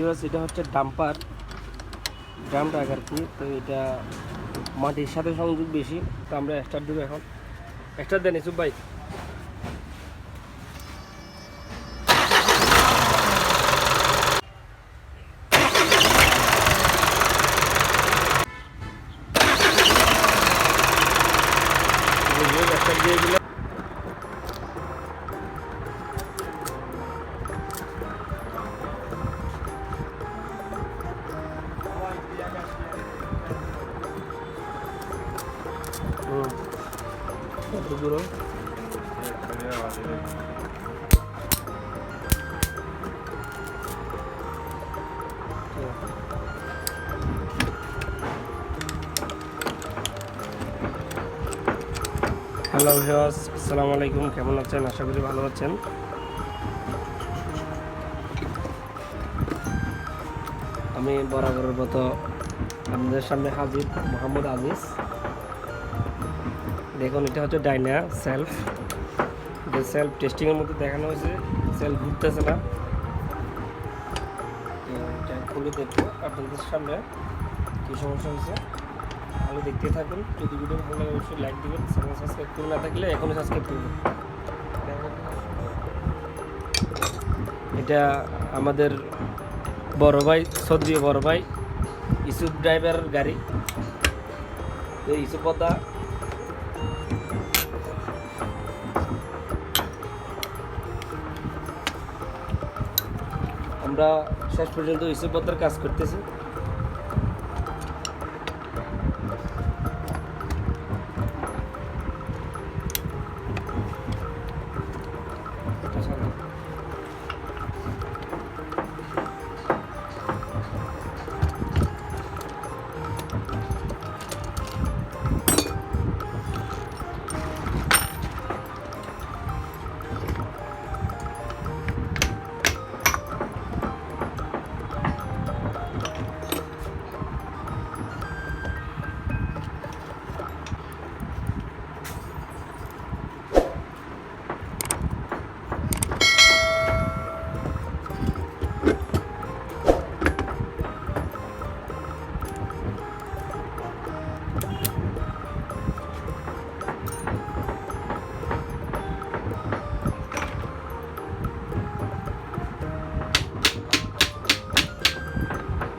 Viewers এটা হচ্ছে dumper, drum truck আর কি। তো এটা মাটির সাথে সংযোগ বেশি, তো আমরা স্টার্ট দেবো এখন। স্টার্ট দেন ইসুফ ভাই। স্টার্ট দিয়ে দিলে দূর হ্যালো ভিউয়ার্স, আসসালামু আলাইকুম। কেমন আছেন? আশা করি ভালো আছেন। আমি বরাবরের মতো আপনাদের সামনে হাজির, মোহাম্মদ আজিজ। দেখুন, এটা হচ্ছে ডাইনা সেলফ। যে সেলফ টেস্টিংয়ের মধ্যে দেখানো হয়েছে, সেলফ ঘুরতেছে না। এটা খুলে দেখবো আপনাদের সামনে কী সমস্যা হয়েছে। ভালো দেখতে থাকুন। যদি ভিডিও ভালো লাগে অবশ্যই লাইক দেবেন, চ্যানেল সাবস্ক্রাইব করে না থাকলে এখনই সাবস্ক্রাইব করবেন। এটা আমাদের বড় ভাই, সৌদির বড় ভাই ইসুফ ড্রাইভারের গাড়ি। তো ইসুফ পদ্মা আমরা শেষ পর্যন্ত ইসুফ পদ্মার কাজ করতেছি।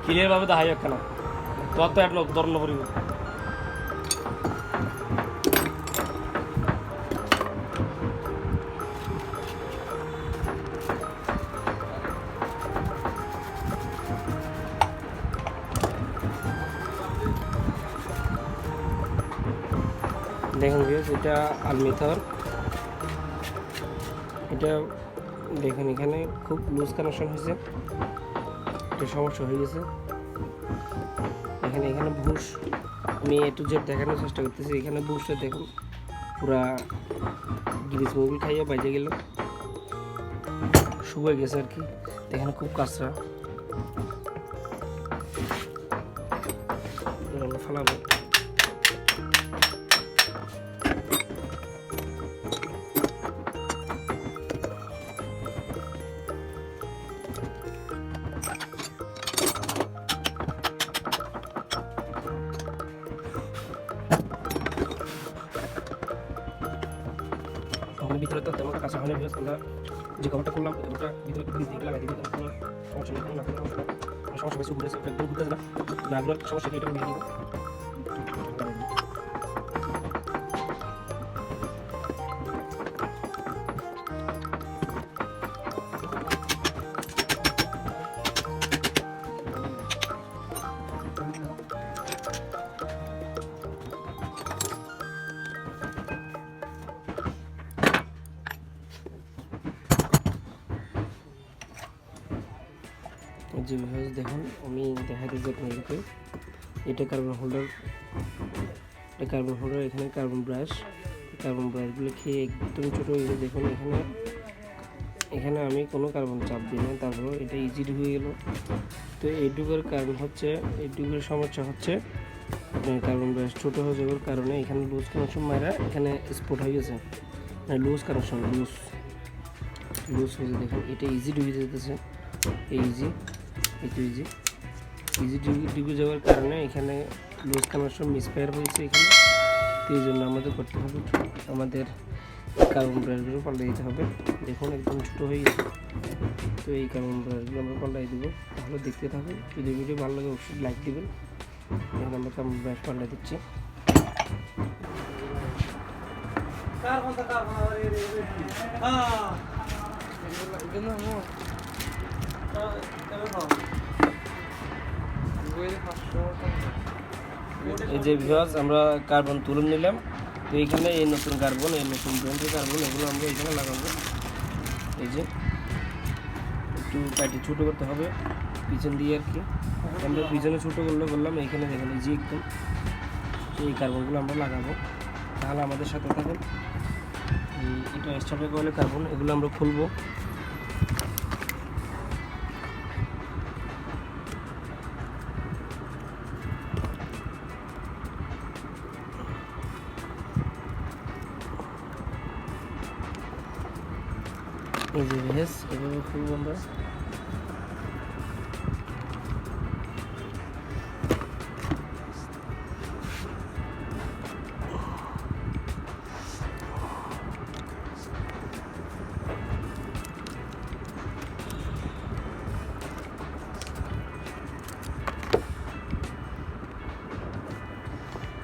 ক্লিয়ারভাবে দেখাই একখানা তোর তো একটা ধরন পড়িব। দেখুন এটা আলমিথর। এটা দেখুন এখানে খুব লুজ কানেকশন হয়েছে, একটা সমস্যা হয়ে গেছে এখানে বুশ। আমি এ টু জেড দেখানোর চেষ্টা করতেছি। এখানে বুশটা দেখুন পুরা গ্রিস মোবিল খাইয়ে বাজে গেল, শুকিয়ে গেছে আর কি। এখানে খুব কাঁচরা ফেলাবো। ভিতরে তো তেমন কাঁচা হয়নি। আমরা যে কভারটা করলাম ওটা ভিতরে দিয়ে লাগাই দিই, কোনো সমস্যা নেই। সমস্যা বেশি ঘুরেছে, একদম ঘুরতেছে না, আপনার সমস্যা এটা নিয়ে দিব। যে দেখুন আমি দেখাতে যে আপনাদেরকে, এটা কার্বন হোল্ডার। এখানে কার্বন ব্রাশগুলো খেয়ে একদম ছোটো হয়ে গেছে। দেখুন এখানে আমি কোনো কার্বন চাপ দিই না, তারপর এটা ইজি হয়ে গেল। তো এইটুকুর কারণ হচ্ছে, এইটুকুর সমস্যা হচ্ছে আপনার কার্বন ব্রাশ ছোটো হয়ে যাওয়ার কারণে এখানে লুজ কানেকশন মারা এখানে স্পট হয়ে গেছে। লুজ কানেকশন লুজ হয়েছে। দেখুন এটা ইজি ঢুকে যেতেছে, ইজি। এই তো ইজি ঢুকে যাওয়ার কারণে এখানে লুজ কানেকশন মিসফায়ার হয়েছে এখানে। তো এই জন্য আমাদের করতে হবে, আমাদের কার্বন ব্রাশগুলো পাল্টে দিতে হবে। দেখুন একদম ছোটো হয়ে গেছে। তো এই কার্বন ব্রাশগুলো আমরা পাল্টাই দেবো, তাহলে দেখতে থাকুন। যদি ভিডিও ভালো লাগে অবশ্যই লাইক দেবেন। এখন আমরা কার্বন ব্রাশ পাল্টে দিচ্ছি। এই যে ভিউয়ার্স, আমরা কার্বন তুলে নিলাম। তো এইখানে এই নতুন কার্বন, এই নতুন ব্র্যান্ডের কার্বন, এগুলো আমরা এখানে লাগাবো। এই যে একটু কাটি ছোটো করতে হবে পিছন দিয়ে আর কি। আমরা পিছনে ছোটো করলে বললাম, এইখানে দেখেন এই যে একদম এই কার্বনগুলো আমরা লাগাবো। তাহলে আমাদের সাথে থাকুন। এটা স্টার্টার কয়েলের কার্বন, এগুলো আমরা খুলবো। এই যে ভেস এভাবে খুলবো আমরা।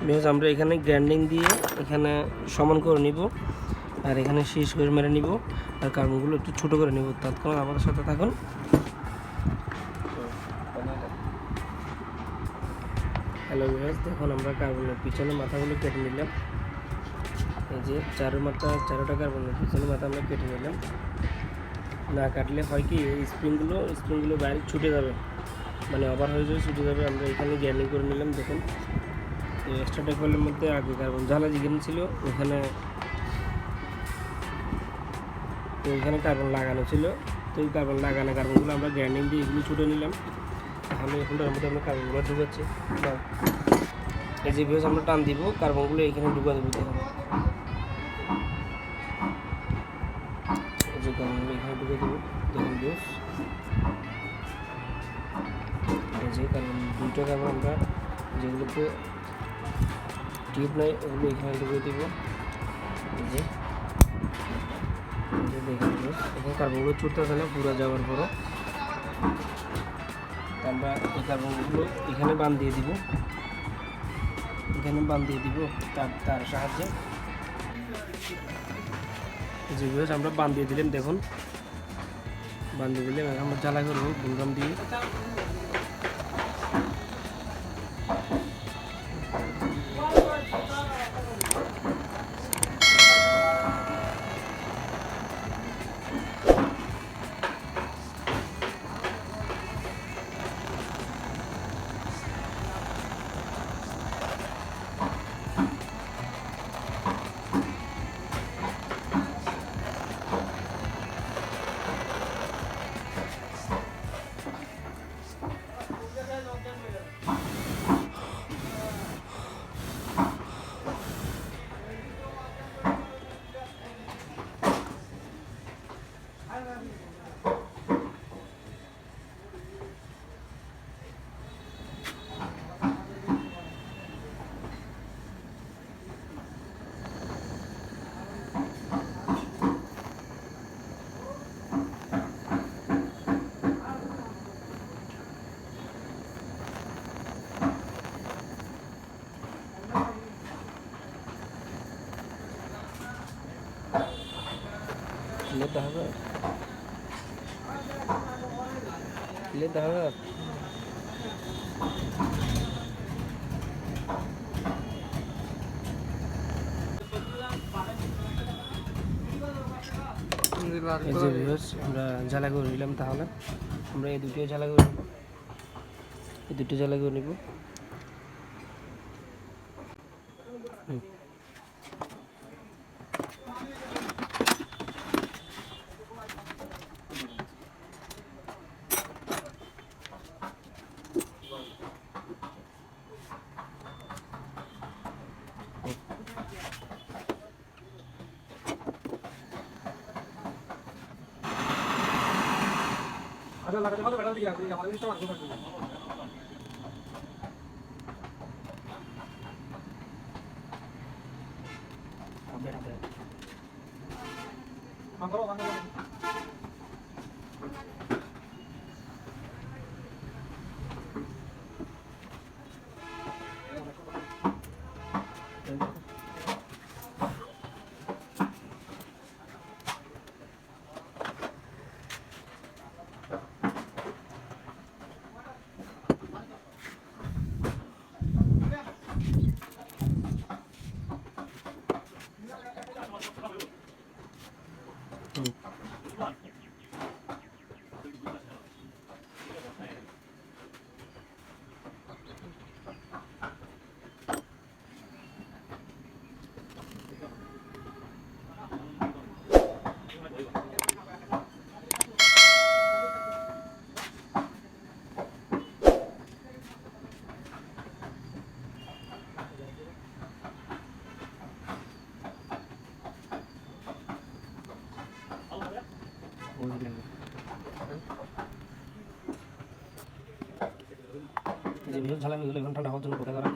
বেশ, আমরা এখানে গ্রাইন্ডিং দিয়ে এখানে সমান করে নিব, আর এখানে শেষ করে মেরে নিব, আর কার্বনগুলো একটু ছোটো করে নিব। তৎক্ষণাৎ আমাদের সাথে থাকুন। হ্যালো ভিউয়ার্স, দেখুন আমরা কার্বনের পিছনে মাথাগুলো কেটে নিলাম। এই যে চারোটা কার্বনের পিছনে মাথা আমরা কেটে নিলাম। না কাটলে হয় কি, এই স্প্রিংগুলো বাইরে ছুটে যাবে, মানে ওভার হয়ে যাবে, ছুটে যাবে। আমরা এখানে গ্রাইন্ডিং করে নিলাম। দেখুন এক্সট্রা টেকওয়েলের মধ্যে আগে কার্বন জ্বালা যেখানে ছিল ওইখানে কার্বন লাগানো ছিল। তো এই কার্বনগুলো আমরা গ্রাইন্ডিং দিয়ে এগুলো ছুটে নিলাম। তাহলে এখানটার মধ্যে আমরা কার্বনগুলো ঢুকাচ্ছি। এই যে ভিউয়ার্স, আমরা টান দিব, কার্বনগুলো এখানে ঢুকা দেবো। এই যে কার্বনগুলো এখানে ঢুকে দেবো। দেখুন ভিউয়ার্স, এই যে কার্বন দুইটা কার্বন আমরা যেগুলোতে টিউব নাই ওগুলো এখানে ঢুকে দেব। এই যে দেখুন এখন কার্বনগুলো ছুটতেছে না পুরো যাওয়ার পরও। আমরা এই কার্বনগুলো এখানে বাঁধিয়ে দিব, তার সাহায্যে। যে ভিউয়ার্স, আমরা বাঁধিয়ে দিলাম। দেখুন বাঁধিয়ে দিলে আমরা জ্বালা করবো বুলগাম দিয়ে। लेता है আমরা জ্বালা করে নিলাম। তাহলে আমরা এই দুটো জ্বালা করে নিব। যে ভিতর ঝালাই হয়ে গেলে এখন ঠান্ডা হওয়ার জন্য কোথায় করা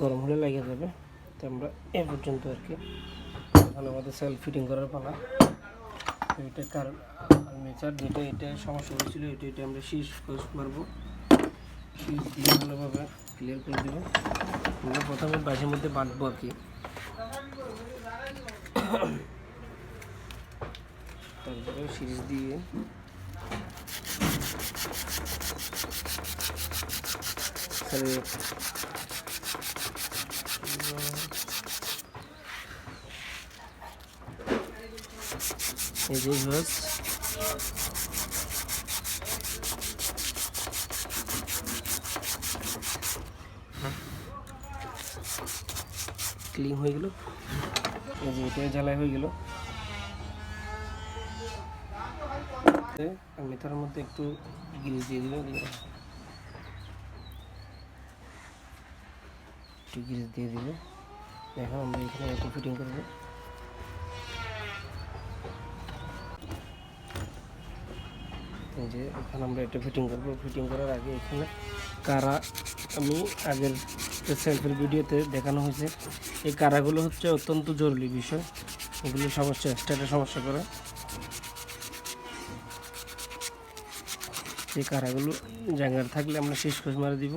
গরম হলে লেগে যাবে। তো আমরা এ পর্যন্ত আর কি, এখন আমাদের সেলফ ফিটিং করার পালা। এটা কারণ আর্মেচার যেটা এটা সমস্যা হয়েছিল, এটা আমরা শীষ মারবো, শীষ দিয়ে ভালোভাবে ক্লিয়ার করে দেবো। আমরা প্রথমে বাসের মধ্যে বাঁধবো আর কি, তারপরে শীষ দিয়ে এই যে ক্লিন হয়ে গেল। এই যে এটা জ্বালাই হয়ে গেল। আমি তার মধ্যে একটু গ্রিস দিয়ে দিলাম, একটু গ্রিস দিয়ে দিব। এখন আমরা এখানে একটু ফিটিং করবো। এই যে এখানে আমরা এটা ফিটিং করবো। ফিটিং করার আগে এখানে কারা, আমি আগের সেলফের ভিডিওতে দেখানো হয়েছে, এই কারাগুলো হচ্ছে অত্যন্ত জরুরি বিষয়। এগুলো সমস্যা, এক্সট্রা সমস্যা করে। এই কারাগুলো জায়গার থাকলে আমরা শেষ খোঁজ মারা দিব।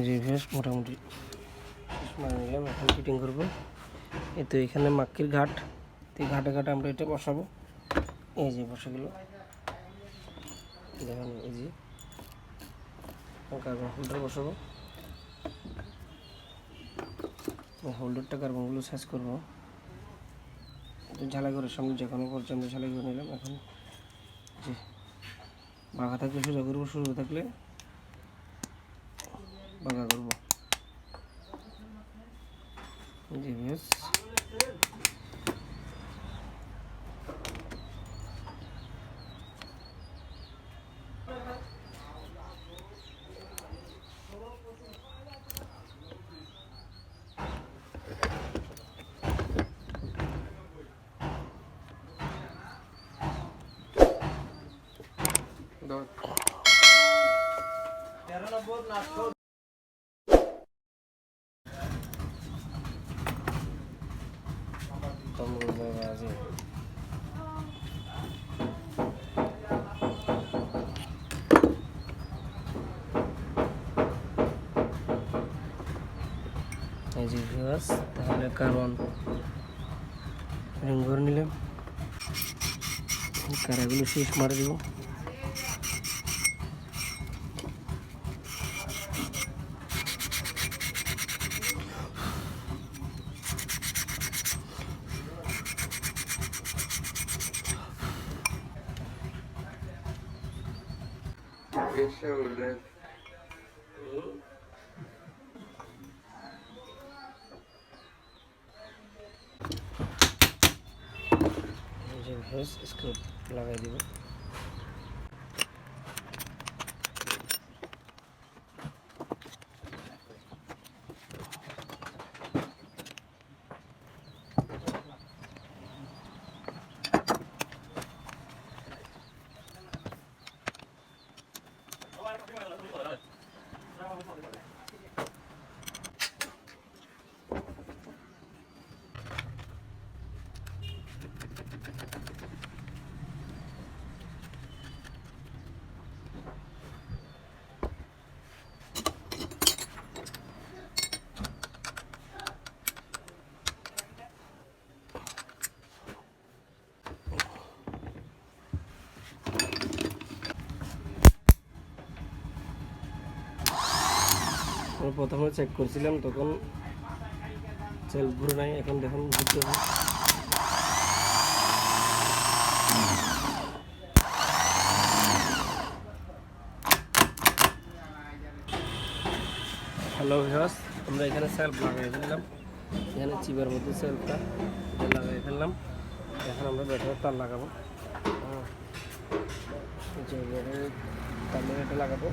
রিভার্স মোটামুটি মানে নিলাম। এখন ফিটিং করবো। এই তো এখানে মাক্কির ঘাট, এই ঘাটে ঘাটে আমরা এটা বসাবো। এই যে বসে গেল, দেখুন। এই যে কার্বন হোল্ডার বসাবো। হোল্ডারটা কার্বনগুলো সাইজ করবো। ঝালাই করে সামনে যেখানে পর্যন্ত ঝালাই করে নিলাম। এখন যে বাঁকা থাকলে সোজা করবো, সোজা থাকলে বাঁকা করবো। জি বেশ, এই যে ভিউয়ার্স, তাহলে কার্বন রিং করে নিলাম। কারাগুলো শেষ মারা দেব। স্ক্রু লাগাই দিব। প্রথমে চেক করছিলাম তখন সেল ঘুরে নাই, এখন দেখুন ঘুরতে হবে। হ্যালো ভিউয়ার্স, আমরা এখানে সেলফ লাগাই ফেললাম। এখানে চিপের মধ্যে সেলফটা লাগাই ফেললাম। এখন আমরা ব্যাটারির তার লাগাবো। তার এটা লাগাবো।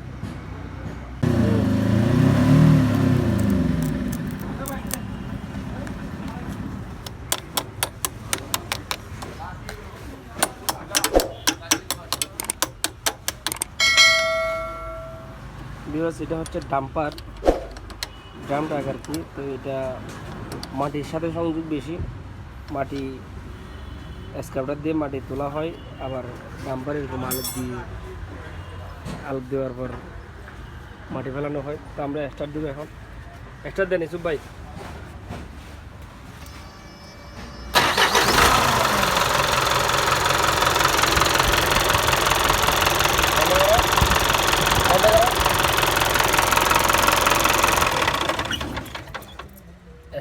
এটা হচ্ছে ডাম্পার, ড্রাম ট্রাক আর কি। তো এটা মাটির সাথে সংযোগ বেশি, মাটি এক্সকাভেটর দিয়ে মাটি তোলা হয়, আবার ডাম্পার এরকম আলু দেওয়ার পর মাটি ফেলানো হয়। তো আমরা স্টার্ট দেবো এখন। স্টার্ট দেন ইসুফ ভাই।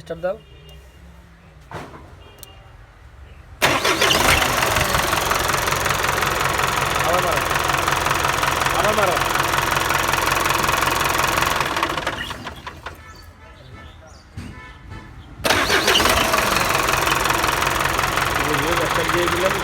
স্টার্ট দাও। আবার মারো, আবার মারো। স্টার্ট দিয়ে দিলাম।